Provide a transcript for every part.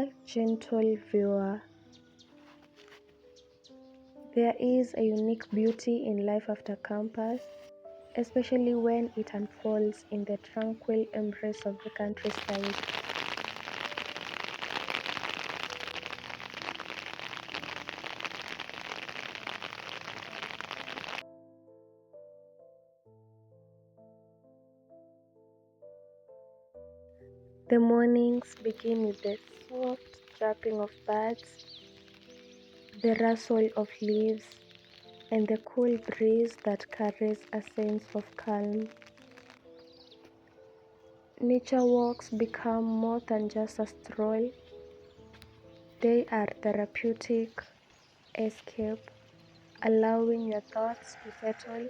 Dear gentle viewer, there is a unique beauty in life after campus, especially when it unfolds in the tranquil embrace of the countryside. The mornings begin with the soft chirping of birds, the rustle of leaves, and the cool breeze that carries a sense of calm. Nature walks become more than just a stroll. They are therapeutic escape, allowing your thoughts to settle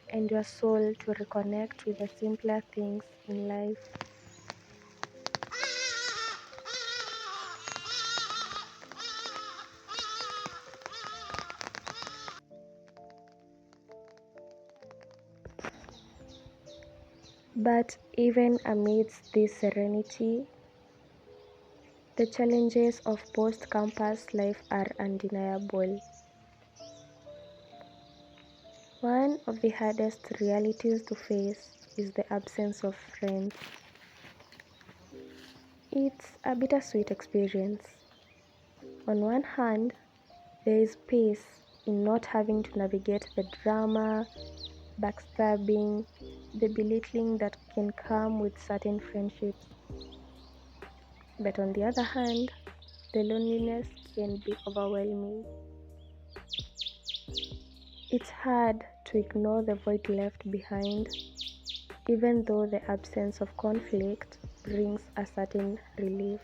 and your soul to reconnect with the simpler things in life. But even amidst this serenity, the challenges of post-campus life are undeniable. One of the hardest realities to face is the absence of friends. It's a bittersweet experience. On one hand, there is peace in not having to navigate the drama, backstabbing, the belittling that can come with certain friendships. But on the other hand, the loneliness can be overwhelming. It's hard to ignore the void left behind, even though the absence of conflict brings a certain relief.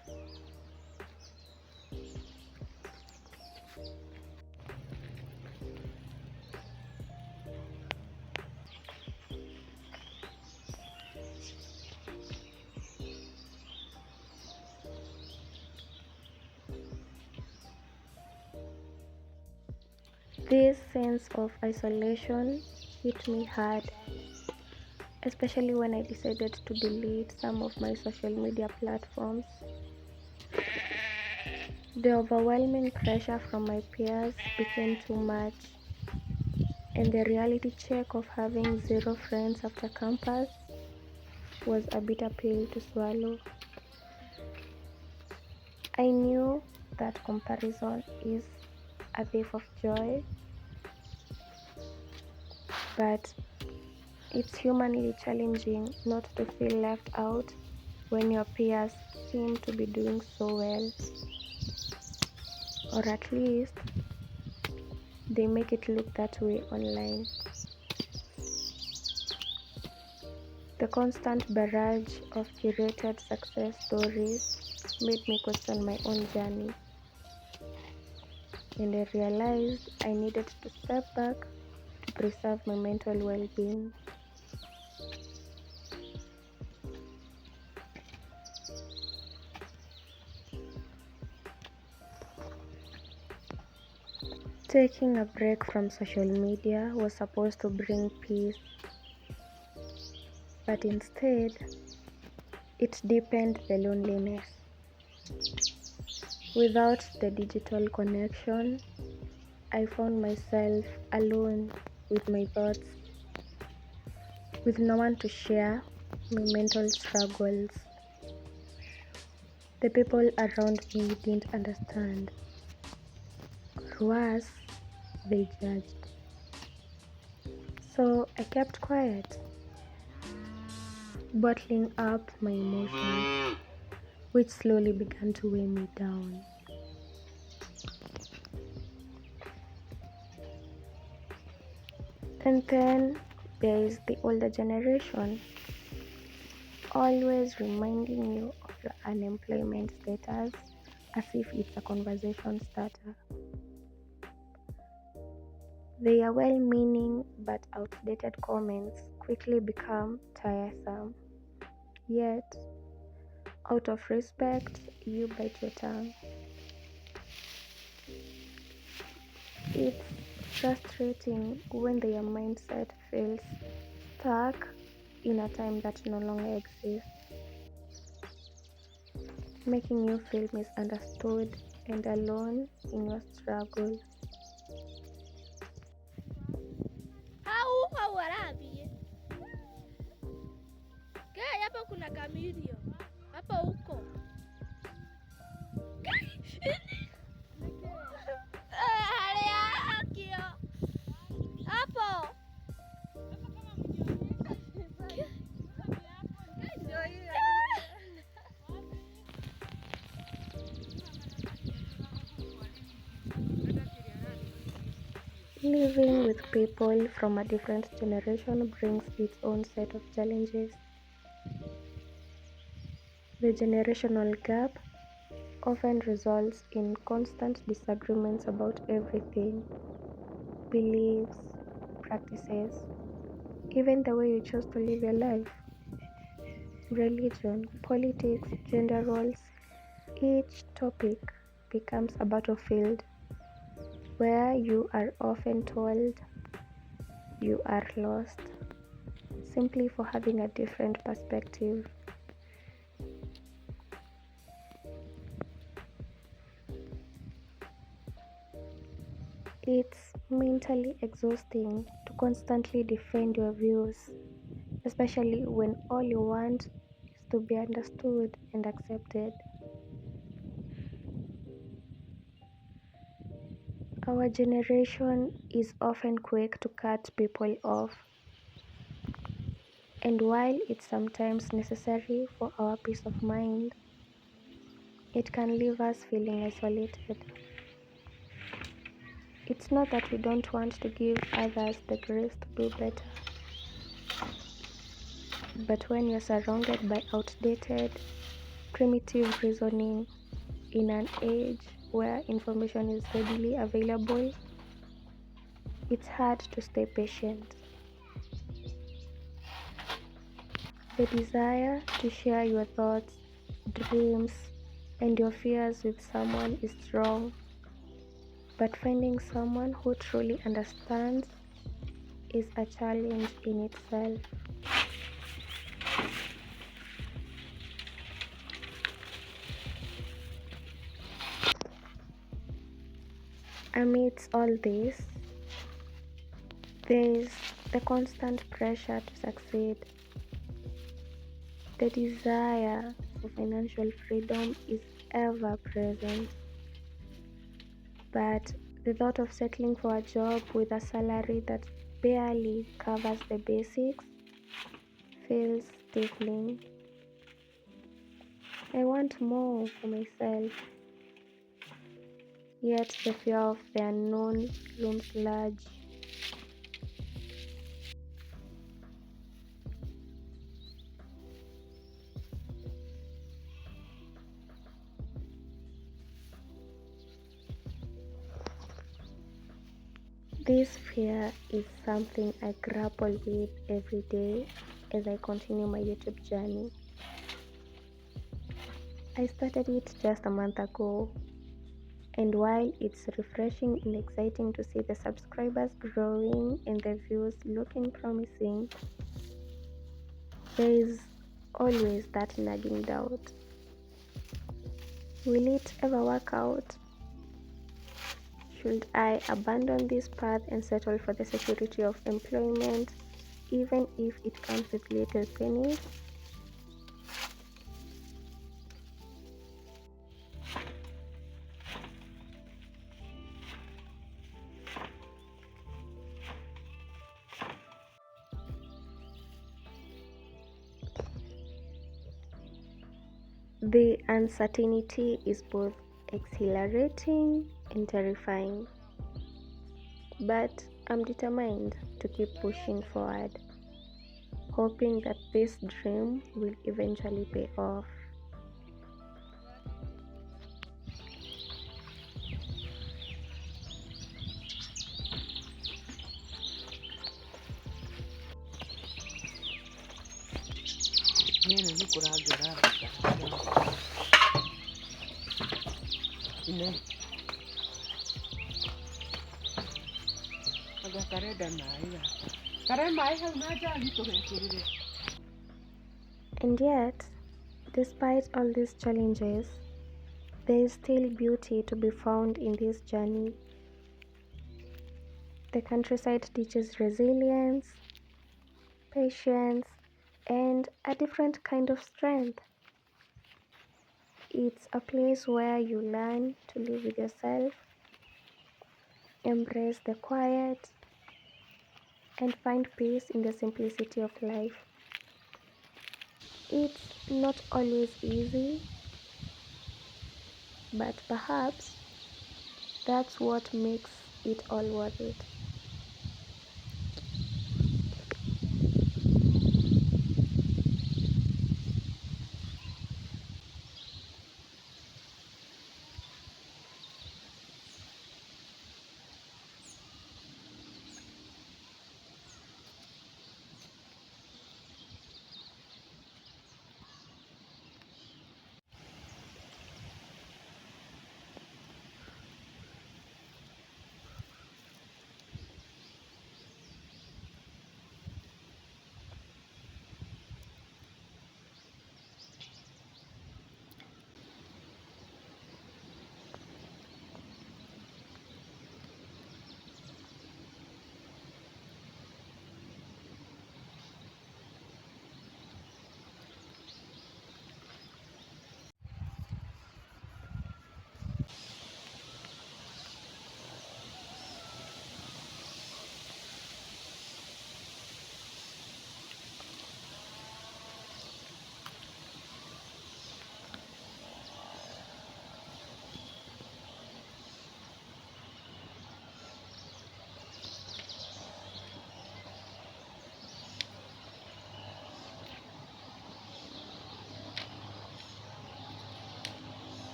This sense of isolation hit me hard, especially when I decided to delete some of my social media platforms. The overwhelming pressure from my peers became too much, and the reality check of having zero friends after campus was a bitter pill to swallow. I knew that comparison is a thief of joy, but it's humanly challenging not to feel left out when your peers seem to be doing so well, or at least they make it look that way online. The constant barrage of curated success stories made me question my own journey, and I realized I needed to step back to preserve my mental well-being. Taking a break from social media was supposed to bring peace, but instead, it deepened the loneliness. Without the digital connection, I found myself alone with my thoughts, with no one to share my mental struggles. The people around me didn't understand, or worse, they judged. So I kept quiet, bottling up my emotions, which slowly began to weigh me down. And then there is the older generation, always reminding you of your unemployment status as if it's a conversation starter. Their well-meaning but outdated comments quickly become tiresome. Yet, out of respect, you bite your tongue. It's frustrating when their mindset feels stuck in a time that no longer exists. making you feel misunderstood and alone in your struggle. Au Arabi. Gaya hapa kuna kamilio. Hapa huko. Hapo. Living with people from a different generation brings its own set of challenges. The generational gap often results in constant disagreements about everything: beliefs, practices, even the way you choose to live your life. Religion, politics, gender roles, each topic becomes a battlefield where you are often told you are lost simply for having a different perspective. It's mentally exhausting to constantly defend your views, especially when all you want is to be understood and accepted. Our generation is often quick to cut people off, and while it's sometimes necessary for our peace of mind, it can leave us feeling isolated. It's not that we don't want to give others the grace to do better, but when you're surrounded by outdated, primitive reasoning in an age where information is readily available, it's hard to stay patient. The desire to share your thoughts, dreams, and your fears with someone is strong, but finding someone who truly understands is a challenge in itself. Amidst all this, there is the constant pressure to succeed. The desire for financial freedom is ever present, but the thought of settling for a job with a salary that barely covers the basics feels stifling. I want more for myself, yet the fear of the unknown looms large. This fear is something I grapple with every day as I continue my YouTube journey. I started it just a month ago, and while it's refreshing and exciting to see the subscribers growing and the views looking promising, there is always that nagging doubt. Will it ever work out? Should I abandon this path and settle for the security of employment, even if it comes with little pennies? The uncertainty is both exhilarating and terrifying, but I'm determined to keep pushing forward, hoping that this dream will eventually pay off. And yet, Despite all these challenges, there is still beauty to be found in this journey. The countryside teaches resilience, patience, and a different kind of strength. It's a place where you learn to live with yourself, embrace the quiet, and find peace in the simplicity of life. It's not always easy, but perhaps that's what makes it all worth it.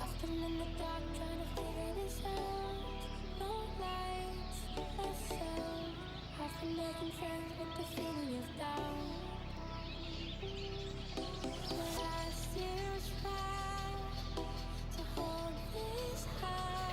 I've been in the dark trying to figure this out. No lights, no sound. I've been making friends with the feeling of doubt. But I still try to hold this high.